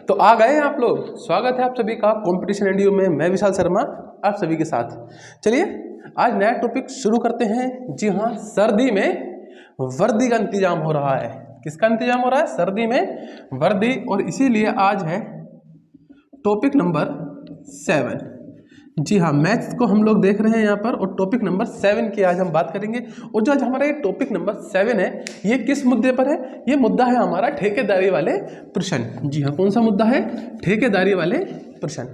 तो आ गए हैं आप लोग। स्वागत है आप सभी का कंपटीशन एंड यू में। मैं विशाल शर्मा आप सभी के साथ। चलिए आज नया टॉपिक शुरू करते हैं। जी हाँ, सर्दी में वर्दी का इंतजाम हो रहा है। किसका इंतजाम हो रहा है? सर्दी में वर्दी। और इसीलिए आज है टॉपिक नंबर 7। जी हाँ, मैथ्स को हम लोग देख रहे हैं यहाँ पर और टॉपिक नंबर 7 की आज हम बात करेंगे। और जो आज हमारा ये टॉपिक नंबर 7 है, ये किस मुद्दे पर है? ये मुद्दा है हमारा ठेकेदारी वाले प्रश्न। जी हाँ, कौन सा मुद्दा है? ठेकेदारी वाले प्रश्न।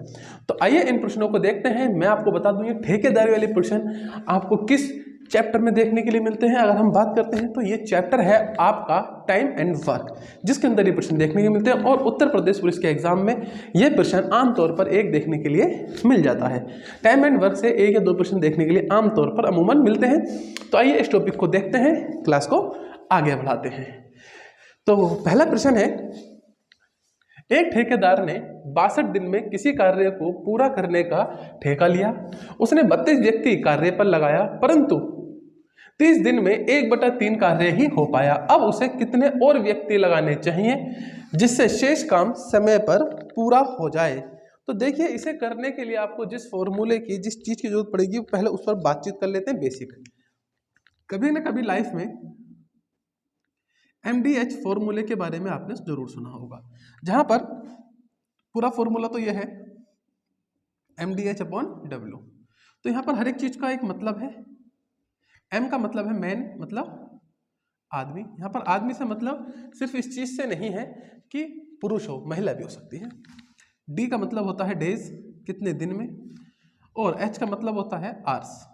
तो आइए इन प्रश्नों को देखते हैं। मैं आपको बता दूं ये ठेकेदारी वाले प्रश्न आपको किस चैप्टर में देखने के लिए मिलते हैं। अगर हम बात करते हैं तो ये चैप्टर है आपका टाइम एंड वर्क, जिसके अंदर ये प्रश्न देखने के मिलते हैं। और उत्तर प्रदेश पुलिस के एग्जाम में ये प्रश्न आमतौर पर एक देखने के लिए मिल जाता है। टाइम एंड वर्क से एक या दो प्रश्न देखने के लिए आमतौर पर अमूमन मिलते हैं। तो आइए इस टॉपिक को देखते हैं, क्लास को आगे बढ़ाते हैं। तो पहला प्रश्न है, एक ठेकेदार ने 62 दिन में किसी कार्य को पूरा करने का ठेका लिया। उसने 32 व्यक्ति कार्य पर लगाया, परंतु 30 दिन में 1/3 कार्य ही हो पाया। अब उसे कितने और व्यक्ति लगाने चाहिए जिससे शेष काम समय पर पूरा हो जाए? तो देखिए, इसे करने के लिए आपको जिस फॉर्मूले की, जिस चीज की जरूरत पड़ेगी, पहले उस पर बातचीत कर लेते हैं। बेसिक कभी ना कभी लाइफ में MDH फॉर्मूले के बारे में आपने जरूर सुना होगा, जहां पर पूरा फॉर्मूला तो यह है MDH/W। तो यहां पर हर एक चीज का एक मतलब है। M का मतलब है मैन, मतलब आदमी। यहां पर आदमी से मतलब सिर्फ इस चीज से नहीं है कि पुरुष हो, महिला भी हो सकती है। D का मतलब होता है डेज, कितने दिन में। और H का मतलब होता है आवर्स,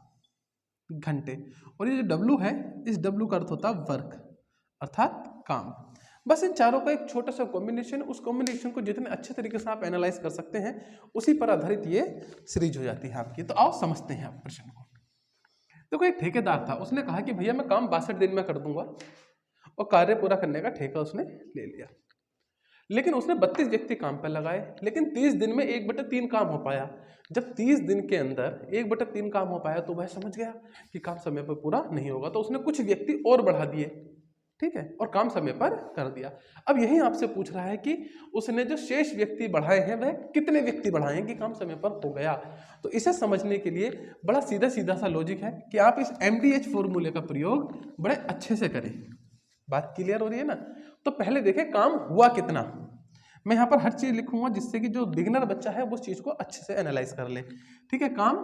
घंटे। और ये जो W है, इस W का अर्थ होता है वर्क, अर्थात काम। बस इन चारों का एक छोटा सा कॉम्बिनेशन, उस कॉम्बिनेशन को जितने अच्छे तरीके से आप एनालाइज कर सकते हैं, उसी पर आधारित ये सीरीज हो जाती है आपकी। तो आओ समझते हैं आप प्रश्न को। तो कोई ठेकेदार था, उसने कहा कि भैया मैं काम 62 दिन में कर दूंगा, और कार्य पूरा करने का ठेका उसने ले लिया। लेकिन उसने 32 व्यक्ति काम पर लगाए, लेकिन 30 दिन में 1/3 काम हो पाया। जब 30 दिन के अंदर 1/3 काम हो पाया तो वह समझ गया कि काम समय पर पूरा नहीं होगा, तो उसने कुछ व्यक्ति और बढ़ा दिए, ठीक है, और काम समय पर कर दिया। अब यही आपसे पूछ रहा है कि उसने जो शेष व्यक्ति बढ़ाए हैं वह कितने व्यक्ति बढ़ाए हैं कि काम समय पर हो गया। तो इसे समझने के लिए बड़ा सीधा सीधा सा लॉजिक है कि आप इस MDH फॉर्मूले का प्रयोग बड़े अच्छे से करें। बात क्लियर हो रही है ना? तो पहले देखें काम हुआ कितना। मैं यहाँ पर हर चीज लिखूंगा जिससे कि जो बिगिनर बच्चा है वो उस चीज को अच्छे से एनालाइज कर ले, ठीक है। काम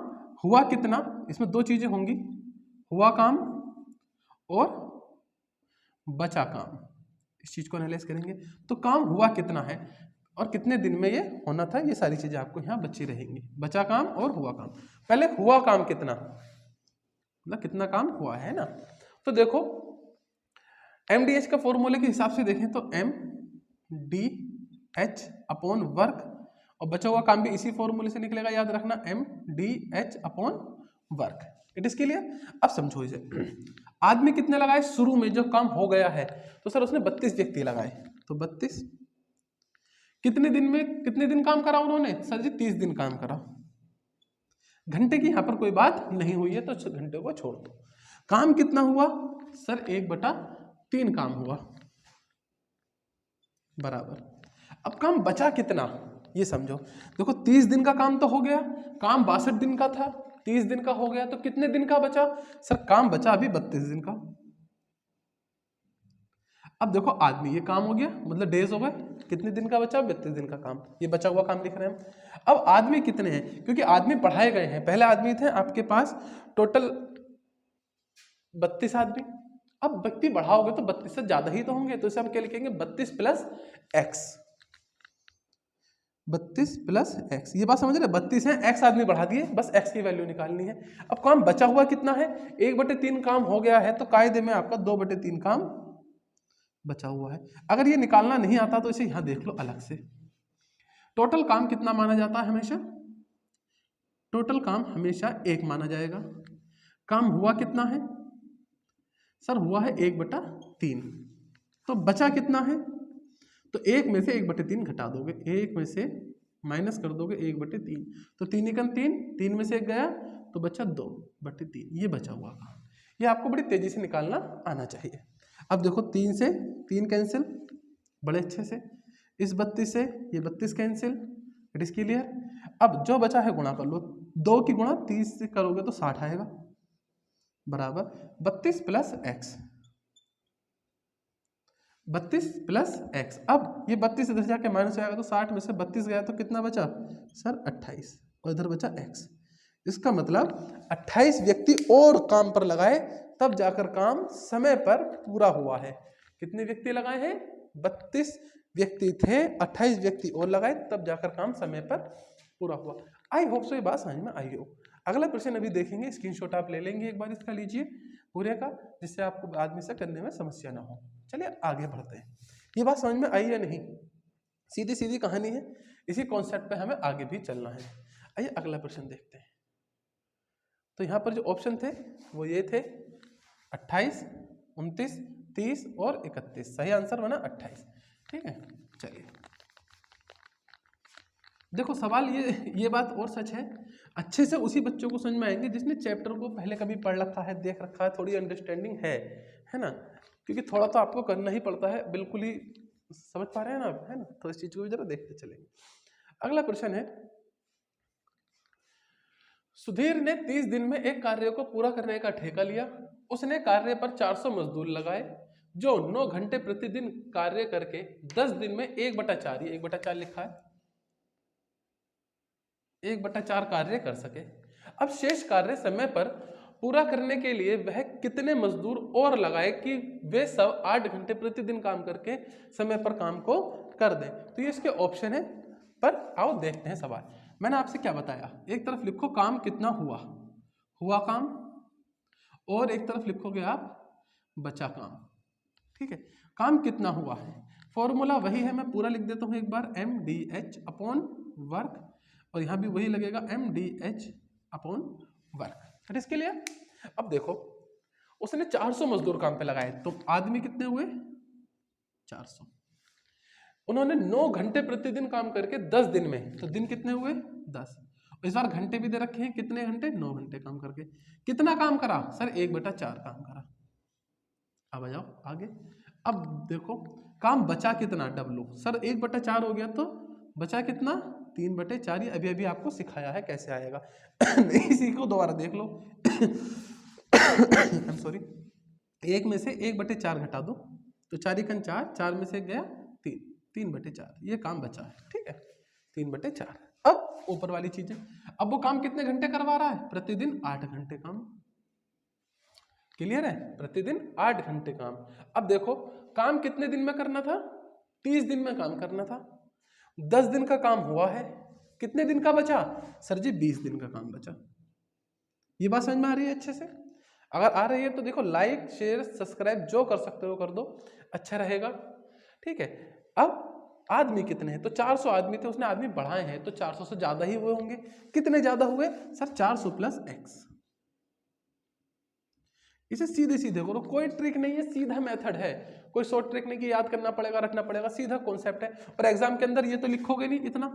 हुआ कितना, इसमें दो चीजें होंगी, हुआ काम और बचा काम। इस चीज को एनालाइज करेंगे तो काम हुआ कितना है और कितने दिन में ये होना था, ये सारी चीजें आपको यहाँ बची रहेंगी। बचा काम और हुआ काम। पहले हुआ काम कितना, मतलब कितना काम हुआ है ना। तो देखो MDH का फॉर्मूले के हिसाब से देखें तो MDH/ वर्क, और बचा हुआ काम भी इसी फॉर्मूले से निकलेगा, याद रखना, MDH/ work. It is clear? अब समझो इसे। आदमी कितने लगाए शुरू में जब काम हो गया है? तो सर उसने 32 व्यक्ति लगाए, तो 32 कितने दिन में, कितने दिन काम करा उन्होंने? सर जी 30 दिन काम करा। घंटे की यहां पर कोई बात नहीं हुई है तो घंटे को छोड़ दो। काम कितना हुआ? सर 1/3 काम हुआ, बराबर। अब काम बचा कितना ये समझो। देखो 30 दिन का काम तो हो गया, काम 62 दिन का था, 30 दिन का हो गया, तो कितने दिन का बचा? सर काम बचा अभी 32 दिन का। अब देखो आदमी, ये काम हो गया, मतलब डेज हो गए, कितने दिन का बचा? 32 दिन का काम, ये बचा हुआ काम लिख रहे हैं। अब आदमी कितने हैं, क्योंकि आदमी बढ़ाए गए हैं। पहले आदमी थे आपके पास टोटल 32 आदमी, अब व्यक्ति बढ़ाओगे तो 32 से ज्यादा ही तो होंगे, तो इसे हम क्या लिखेंगे? 32 + x। 32 + x, ये बात समझ रहे? 32 है, x आदमी बढ़ा दिए, बस x की वैल्यू निकालनी है। अब काम बचा हुआ कितना है? 1/3 काम हो गया है, तो कायदे में आपका 2/3 काम बचा हुआ है। अगर ये निकालना नहीं आता तो इसे यहां देख लो अलग से। टोटल काम कितना माना जाता है? हमेशा टोटल काम हमेशा 1 माना जाएगा। काम हुआ कितना है? सर हुआ है 1/3। तो बचा कितना है? तो 1 में से 1/3 घटा दोगे, 1 में से माइनस कर दोगे 1/3, तो 3 × 3, 3 में से 1 गया तो बचा 2/3, ये बचा हुआ काम। ये आपको बड़ी तेजी से निकालना आना चाहिए। अब देखो 3 से 3 कैंसिल, बड़े अच्छे से, इस 32 से ये 32 कैंसिल, इट इज क्लियर। अब जो बचा है गुणा कर लो, 2 की गुणा 30 से करोगे तो 60 आएगा, बराबर 32 प्लस एक्स, 32 प्लस एक्स। अब ये 32 इधर जाके माइनस हो जाएगा तो 60 में से 32 गया तो कितना बचा सर 28, और इधर बचा एक्स। इसका मतलब 28 व्यक्ति और काम पर लगाए तब जाकर काम समय पर पूरा हुआ है। कितने व्यक्ति लगाए हैं? 32 व्यक्ति थे, 28 व्यक्ति और लगाए तब जाकर काम समय पर पूरा हुआ। आई होप सो ये बात समझ में आई हो। अगला प्रश्न अभी देखेंगे, स्क्रीनशॉट आप ले लेंगे एक बार इसका, लीजिए पूरे का, जिससे आपको बाद में से करने में समस्या ना हो। चलिए आगे बढ़ते हैं। ये बात समझ में आई या नहीं? सीधी सीधी कहानी है, इसी कॉन्सेप्ट पे हमें आगे भी चलना है। आइए अगला प्रश्न देखते हैं। तो यहाँ पर जो ऑप्शन थे वो ये थे 28, 29, 30 और 31। सही आंसर बना 28। ठीक है, चलिए देखो सवाल ये बात और सच है, अच्छे से उसी बच्चों को समझ में आएंगे जिसने चैप्टर को पहले कभी पढ़ रखा है, देख रखा है, थोड़ी अंडरस्टैंडिंग है ना। क्योंकि थोड़ा तो आपको करना ही पड़ता है, बिल्कुल ही समझ पा रहे हैं ना आप, है ना। तो इस चीज को भी जरा देखते चलेंगे। अगला प्रश्न है, सुधीर ने 30 दिन में एक कार्य को पूरा करने का ठेका लिया। उसने कार्य पर 400 मजदूर लगाए जो 9 घंटे प्रतिदिन कार्य करके 10 दिन में 1/4, ये 1/4 लिखा है, 1/4 कार्य कर सके। अब शेष कार्य समय पर पूरा करने के लिए वह कितने मजदूर और लगाए कि वे सब 8 घंटे प्रतिदिन काम करके समय पर काम को कर दें। तो ये इसके ऑप्शन है, पर आओ देखते हैं सवाल। मैंने आपसे क्या बताया, एक तरफ लिखो काम कितना हुआ काम, और एक तरफ लिखोगे आप बचा काम। ठीक है, काम कितना हुआ है, फॉर्मूला वही है, मैं पूरा लिख देता हूं एक बार, MDH अपॉन वर्क, और यहां भी वही लगेगा MDH अपॉन वर्क। इसके लिए अब देखो, उसने 400 मजदूर काम पे लगाए, तो आदमी कितने हुए 400। उन्होंने 9 घंटे प्रतिदिन काम करके 10 दिन में, तो दिन कितने हुए 10। इस बार घंटे भी दे रखे हैं, कितने घंटे 9 घंटे काम करके कितना काम करा सर 1/4 काम करा। अब आ जाओ आगे। अब देखो काम बचा कितना, W सर 1/4 हो गया, तो बचा कितना 3/4। अभी अभी आपको सिखाया है कैसे आएगा नहीं सीखो दोबारा देख लो आई एम सॉरी। 1 में से 1/4 घटा दो, तो 4 × 4, 4 में से गया 3, 3/4, ये काम बचा है। ठीक है, 3/4। अब ऊपर वाली चीजें, अब वो काम कितने घंटे करवा रहा है, प्रतिदिन 8 घंटे काम। क्लियर है, प्रतिदिन 8 घंटे काम। अब देखो काम कितने दिन में करना था, 30 दिन में काम करना था, 10 दिन का काम हुआ है, कितने दिन का बचा सर जी 20 दिन का काम बचा। ये बात समझ में आ रही है अच्छे से? अगर आ रही है तो देखो लाइक शेयर सब्सक्राइब जो कर सकते हो कर दो, अच्छा रहेगा। ठीक है, अब आदमी कितने हैं, तो 400 आदमी थे, उसने आदमी बढ़ाए हैं, तो 400 से ज्यादा ही हुए होंगे। कितने ज्यादा हुए सर 400 प्लस एक्स। इसे सीधे सीधे करो, कोई ट्रिक नहीं है, सीधा मेथड है, कोई शॉर्ट ट्रिक नहीं कि याद करना पड़ेगा रखना पड़ेगा, सीधा कॉन्सेप्ट है। और एग्जाम के अंदर ये तो लिखोगे नहीं इतना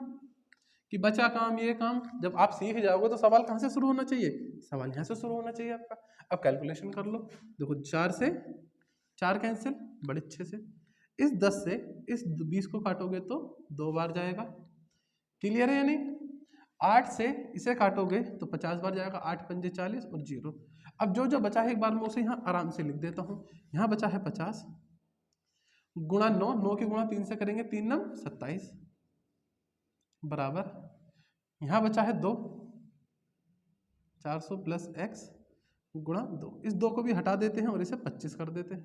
कि बचा काम ये काम, जब आप सीख जाओगे तो सवाल कहाँ से शुरू होना चाहिए, सवाल यहाँ से शुरू होना चाहिए आपका। अब कैलकुलेशन कर लो, देखो 4 से 4 कैंसिल, बड़े अच्छे से, इस 10 से इस 20 को काटोगे तो 2 बार जाएगा। क्लियर है या नहीं? 8 से इसे काटोगे तो 50 बार जाएगा, 8 पंजे 40 और 0। अब जो जो बचा है एक बार मैं उसे यहाँ आराम से लिख देता हूँ। यहाँ बचा है 50 गुणा 9, 9 की गुणा 3 से करेंगे, 3 9 27 बराबर, यहाँ बचा है 2, 400 प्लस एक्स गुणा 2। इस 2 को भी हटा देते हैं और इसे 25 कर देते हैं।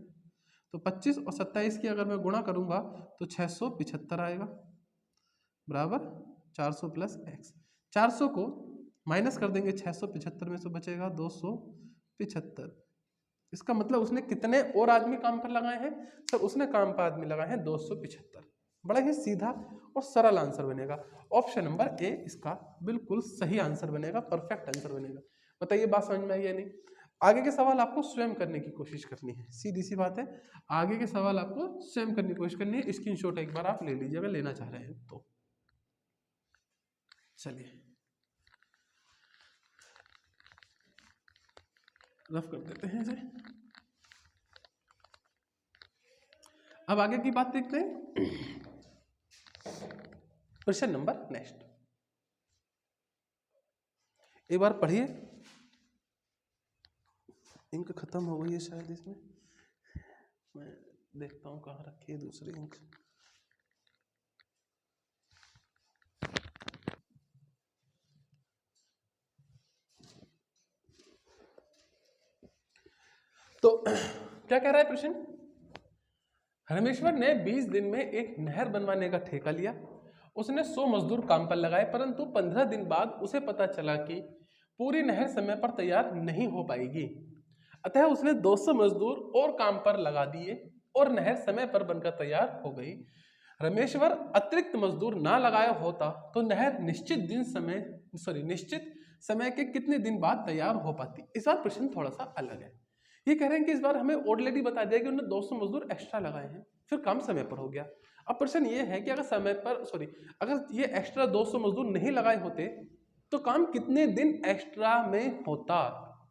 तो 25 और 27 की अगर मैं गुणा करूंगा तो 675 आएगा, बराबर 400 प्लस एक्स। 400 को माइनस कर देंगे 675 में से बचेगा 275। इसका मतलब उसने कितने और आदमी काम पर लगाए हैं सर, उसने काम पर आदमी लगाए हैं 275। बड़ा ही सीधा और सरल आंसर बनेगा। ऑप्शन नंबर ए इसका बिल्कुल सही आंसर बनेगा, परफेक्ट आंसर बनेगा। बताइए बात समझ में आई या नहीं? आगे के सवाल आपको स्वयं करने की कोशिश करनी है, सीधी सी बात है, आगे के सवाल आपको स्वयं करने की कोशिश करनी है। स्क्रीनशॉट एक बार आप ले लीजिए अगर लेना चाह रहे हैं तो। चलिए रफ कर देते हैं इसे। अब आगे की बात देखते हैं। क्वेश्चन नंबर नेक्स्ट, एक बार पढ़िए। इंक खत्म हो गई है शायद इसमें, मैं देखता हूँ कहाँ रखी है दूसरी इंक। तो क्या कह रहा है प्रश्न, रमेश्वर ने 20 दिन में एक नहर बनवाने का ठेका लिया। उसने 100 मजदूर काम पर लगाए, परंतु 15 दिन बाद उसे पता चला कि पूरी नहर समय पर तैयार नहीं हो पाएगी। अतः उसने 200 मजदूर और काम पर लगा दिए और नहर समय पर बनकर तैयार हो गई। रमेश्वर अतिरिक्त मजदूर ना लगाया होता तो नहर निश्चित समय के कितने दिन बाद तैयार हो पाती। इस बार प्रश्न थोड़ा सा अलग है। ये कह रहे हैं कि इस बार हमें ऑलरेडी बता दिया कि उन्होंने 200 मजदूर एक्स्ट्रा लगाए हैं, फिर काम समय पर हो गया। अब प्रश्न ये है कि अगर ये एक्स्ट्रा 200 मजदूर नहीं लगाए होते तो काम कितने दिन एक्स्ट्रा में होता।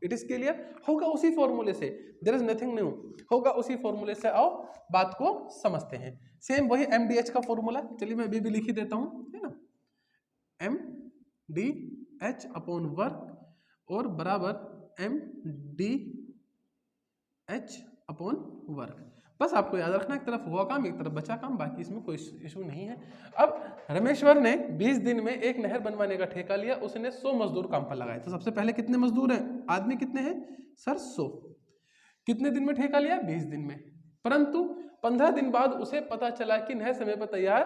इट इज क्लियर, होगा उसी फॉर्मूले से, देयर इज नथिंग न्यू, होगा उसी फॉर्मूले से। आओ बात को समझते हैं। सेम वही MDH का फॉर्मूला, चलिए मैं अभी भी लिख ही देता हूं, है ना। MDH अपॉन वर्क और बराबर MDH अपॉन वर्क। बस आपको याद रखना, एक तरफ हुआ काम एक तरफ बचा काम, बाकी इसमें कोई इशू नहीं है। अब रमेश्वर ने 20 दिन में एक नहर बनवाने का ठेका लिया। उसने 100 मजदूर काम पर लगाए। तो सबसे पहले कितने मजदूर हैं, आदमी कितने हैं सर 100। कितने दिन में ठेका लिया, 20 दिन में। परंतु 15 दिन बाद उसे पता चला कि नहर समय पर तैयार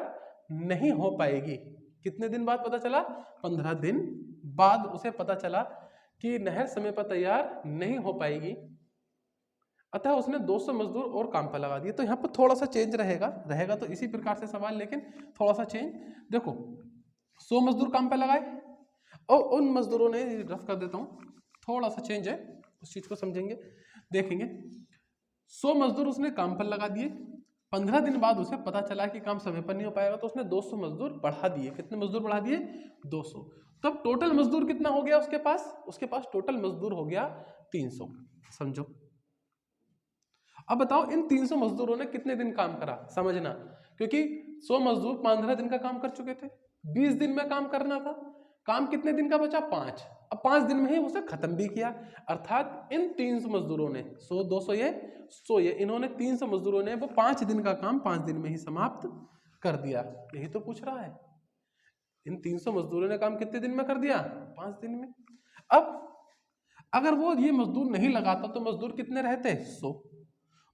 नहीं हो पाएगी। कितने दिन बाद पता चला, 15 दिन बाद उसे पता चला कि नहर समय पर तैयार नहीं हो पाएगी। अतः उसने 200 मजदूर और काम पर लगा दिए। तो यहाँ पर थोड़ा सा चेंज रहेगा तो इसी प्रकार से सवाल, लेकिन थोड़ा सा चेंज। देखो 100 मजदूर काम पर लगाए और उन मजदूरों ने, रफ कर देता हूँ, थोड़ा सा चेंज है, उस चीज को समझेंगे देखेंगे। 100 मजदूर उसने काम पर लगा दिए। 15 दिन बाद उसे पता चला कि काम समय पर नहीं हो पाएगा तो उसने 200 मजदूर बढ़ा दिए। कितने मजदूर बढ़ा दिए, 200। तब टोटल मजदूर कितना हो गया उसके पास टोटल मजदूर हो गया 300। समझो। अब बताओ इन 300 मजदूरों ने कितने दिन काम करा, समझना, क्योंकि 100 मजदूर 15 दिन का काम कर चुके थे, 20 दिन में काम करना था। काम कितने दिन का बचा, 5। अब 5 दिन में ही उसे खत्म भी किया। अर्थात इन 300 मजदूरों ने 100 200 ये इन्होंने 300 मजदूरों ने वो 5 दिन का काम 5 दिन में ही समाप्त कर दिया। यही तो पूछ रहा है, इन 300 मजदूरों ने काम कितने दिन में कर दिया, 5 दिन में। अब अगर वो ये मजदूर नहीं लगाता तो मजदूर कितने रहते, 100।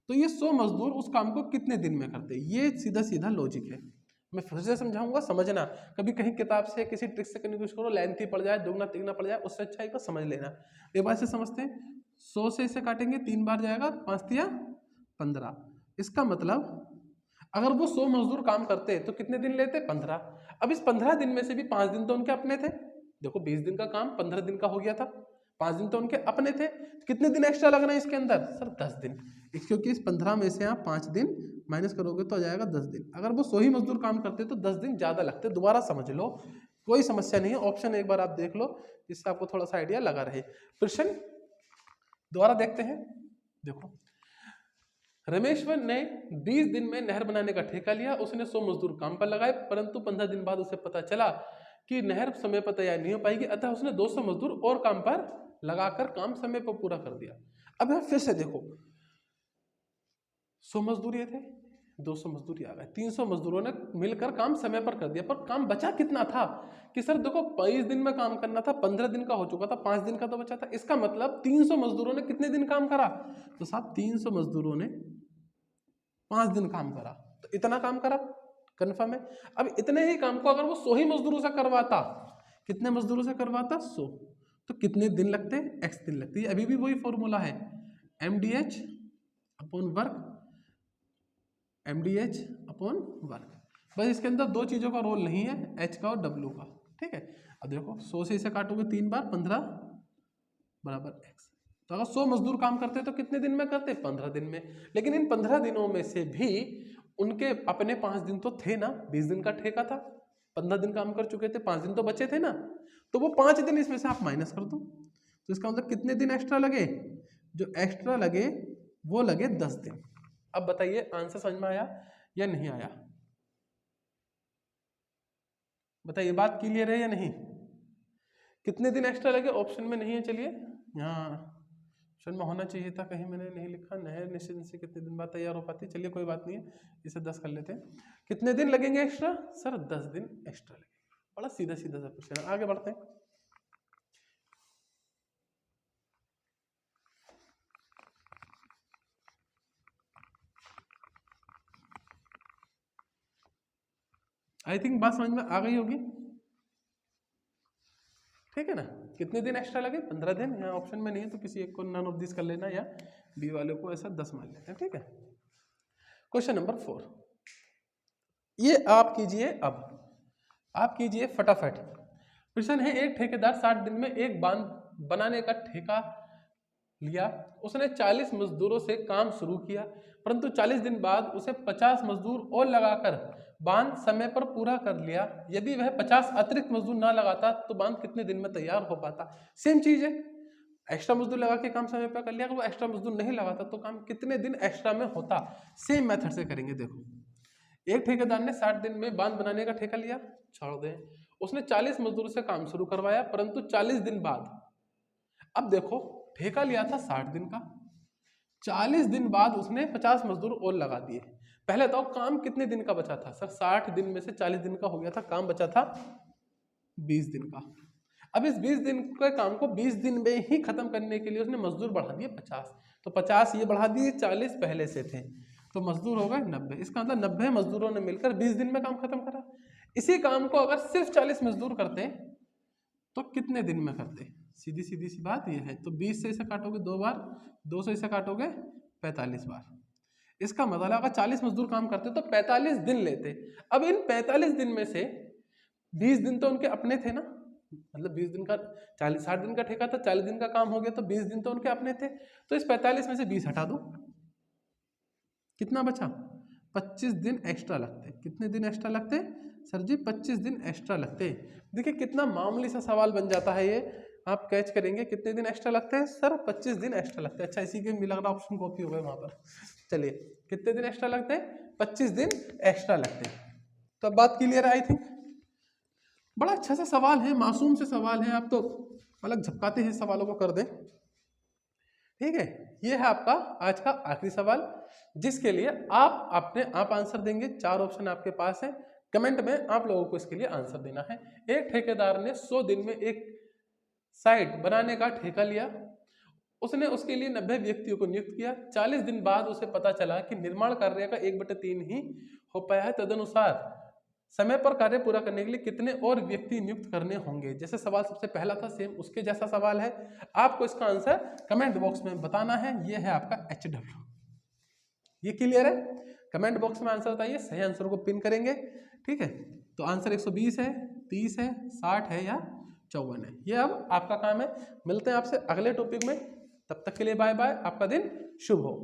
तो ये 100 मजदूर उस काम को कितने दिन में करते, ये सीधा सीधा लॉजिक है। मैं फिर से समझाऊंगा, समझना। कभी कहीं किताब से किसी ट्रिक से करने की कोशिश करो, लेंथी पड़ जाए, दुगना तिगना पड़ जाए, उससे अच्छा एक बार समझ लेना। एक बार से समझते हैं, 100 से इसे काटेंगे 3 बार जाएगा, 5 तिया 15। इसका मतलब अगर वो 100 मजदूर काम करते तो कितने दिन लेते, 15। अब इस 15 दिन में से भी 5 दिन तो उनके अपने थे। देखो 20 दिन का काम 15 दिन का हो गया था, 5 दिन तो उनके अपने थे। कितने दिन एक्स्ट्रा लगना है इसके अंदर, सर 10 दिन। क्योंकि इस 15 में से आप 5 दिन माइनस करोगे तो आ जाएगा 10 दिन। अगर वो 100 ही मजदूर काम करते तो 10 दिन ज्यादा लगते। दोबारा समझ लो, कोई समस्या नहीं है। ऑप्शन एक बार आप देख लो जिससे आपको थोड़ा सा आइडिया लगा रहे। प्रश्न दोबारा देखते हैं। देखो रमेश्वर ने 20 दिन में नहर बनाने का ठेका लिया। उसने 100 मजदूर काम पर लगाए, परंतु 15 दिन बाद उसे पता चला कि नहर समय पर तैयार नहीं हो पाएगी। अतः उसने 200 मजदूर और काम पर लगाकर काम समय पर पूरा कर दिया। अब यहाँ फिर से देखो 100 मजदूर ये थे, 200 मजदूर आ गए, 300 मजदूरों ने मिलकर काम समय पर कर दिया। पर काम बचा कितना था कि सर देखो 22 दिन में काम करना था, 15 दिन का हो चुका था, 5 दिन का तो बचा था। इसका मतलब 300 मजदूरों ने कितने दिन काम करा, तो साहब 300 मजदूरों ने 5 दिन काम करा। तो इतना काम करा, कन्फर्म है। अब इतने ही काम को अगर वो 100 ही मजदूरों से करवाता, कितने मजदूरों से करवाता, 100, तो कितने दिन लगते, x दिन लगते। अभी भी वही फॉर्मूला है, MDH upon work, MDH upon work. बस इसके अंदर 2 चीजों का रोल नहीं है, h का और w का। ठीक है। अब देखो 100 से इसे काटोगे 3 बार, 15 बराबर x। तो अगर 100 मजदूर काम करते तो कितने दिन में करते, 15 दिन में। लेकिन इन 15 दिनों में से भी उनके अपने 5 दिन तो थे ना, 20 दिन का ठेका था, 15 दिन काम कर चुके थे, 5 दिन तो बचे थे ना। तो वो 5 दिन इसमें से आप माइनस कर दो, तो इसका मतलब कितने दिन एक्स्ट्रा लगे, जो एक्स्ट्रा लगे वो लगे 10 दिन। अब बताइए आंसर समझ में आया या नहीं आया। बताइए बात क्लियर है या नहीं? कितने दिन एक्स्ट्रा लगे? ऑप्शन में नहीं है, चलिए यहाँ ऑप्शन में होना चाहिए था, कहीं मैंने नहीं लिखा। नहर निश्चित से कितने दिन बाद तैयार हो पाती? चलिए कोई बात नहीं है, इसे 10 कर लेते हैं। कितने दिन लगेंगे एक्स्ट्रा? सर 10 दिन एक्स्ट्रा लगेंगे। बड़ा सीधा सीधा सा क्वेश्चन है, आगे बढ़ते हैं। आई थिंक बात समझ में आ गई होगी, ठीक है ना? कितने दिन एक्स्ट्रा लगे? 15 दिन। यहाँ ऑप्शन में नहीं है तो किसी एक को नन ऑफ दिस कर लेना, या बी वाले को ऐसा 10 मान लेते हैं, ठीक है। क्वेश्चन नंबर 4, ये आप कीजिए, अब आप कीजिए फटाफट। क्वेश्चन है, एक ठेकेदार 60 दिन में एक बांध बनाने का ठेका लिया। उसने 40 मजदूरों से काम शुरू किया, परंतु 40 दिन बाद उसे 50 मजदूर और लगाकर बांध समय पर पूरा कर लिया। यदि वह 50 अतिरिक्त मजदूर ना लगाता तो बांध कितने दिन में तैयार हो पाता? सेम चीज है, एक्स्ट्रा मजदूर लगा के काम समय पर कर लिया, अगर वो एक्स्ट्रा मजदूर नहीं लगाता तो काम कितने दिन एक्स्ट्रा में होता? सेम मेथड से करेंगे। देखो, एक ठेकेदार ने 60 दिन में बांध बनाने का ठेका लिया, छोड़ दें। उसने 40 मजदूरों से काम शुरू करवाया, परंतु 40 दिन बाद, अब देखो ठेका लिया था 60 दिन का, 40 दिन बाद उसने 50 मजदूर और लगा दिए। पहले तो काम कितने दिन का बचा था? सर 60 दिन में से 40 दिन का हो गया था, काम बचा था 20 दिन का। अब इस 20 दिन के काम को 20 दिन में ही खत्म करने के लिए उसने मजदूर बढ़ा दिए 50, तो 50 ये बढ़ा दिए, 40 पहले से थे, तो मजदूर हो गए 90। इसका मतलब 90 मजदूरों ने मिलकर 20 दिन में काम खत्म करा। इसी काम को अगर सिर्फ 40 मजदूर करते तो कितने दिन में करते? सीधी सीधी सी बात ये है। तो 20 से इसे काटोगे 2 बार, 2 से इसे काटोगे 45 बार। इसका मतलब अगर 40 मजदूर काम करते तो 45 दिन लेते। अब इन 45 दिन में से 20 दिन तो उनके अपने थे ना, मतलब 20 दिन का 60 दिन का ठेका था, 40 दिन का काम हो गया, तो 20 दिन तो उनके अपने थे। तो इस 45 में से 20 हटा दो, कितना बचा? 25 दिन एक्स्ट्रा लगते। कितने दिन एक्स्ट्रा लगते? सर जी 25 दिन एक्स्ट्रा लगते। देखिए कितना मामूली सा सवाल बन जाता है ये, आप कैच करेंगे। कितने दिन एक्स्ट्रा लगते हैं? सर 25 दिन एक्स्ट्रा लगते हैं। अच्छा, इसी के मिला ऑप्शन कॉपी हो गए वहां पर। चलिए, कितने दिन एक्स्ट्रा लगते हैं? 25 दिन एक्स्ट्रा लगते हैं। तो अब बात क्लियर है आई थिंक। बड़ा अच्छा सा सवाल है, मासूम से सवाल है, आप तो अलग झपकाते हैं सवालों को कर दें, ठीक है। ये है आपका आज का आखिरी सवाल, जिसके लिए आप अपने आप आंसर देंगे। 4 ऑप्शन आपके पास है, कमेंट में आप लोगों को इसके लिए आंसर देना है। एक ठेकेदार ने 100 दिन में एक साइट बनाने का ठेका लिया। उसने उसके लिए 90 व्यक्तियों को नियुक्त किया। 40 दिन बाद उसे पता चला कि निर्माण कार्य का 1/3 ही हो पाया है। तदनुसार समय पर कार्य पूरा करने के लिए कितने और व्यक्ति नियुक्त करने होंगे? जैसे सवाल सबसे पहला था, सेम उसके जैसा सवाल है। आपको इसका आंसर कमेंट बॉक्स में बताना है। ये है आपका HW। ये क्लियर है? कमेंट बॉक्स में आंसर बताइए, सही आंसर को पिन करेंगे, ठीक है। तो आंसर 120 है, 30 है, 60 है या 54 है। ये अब आपका काम है। मिलते हैं आपसे अगले टॉपिक में, तब तक के लिए बाय बाय। आपका दिन शुभ हो।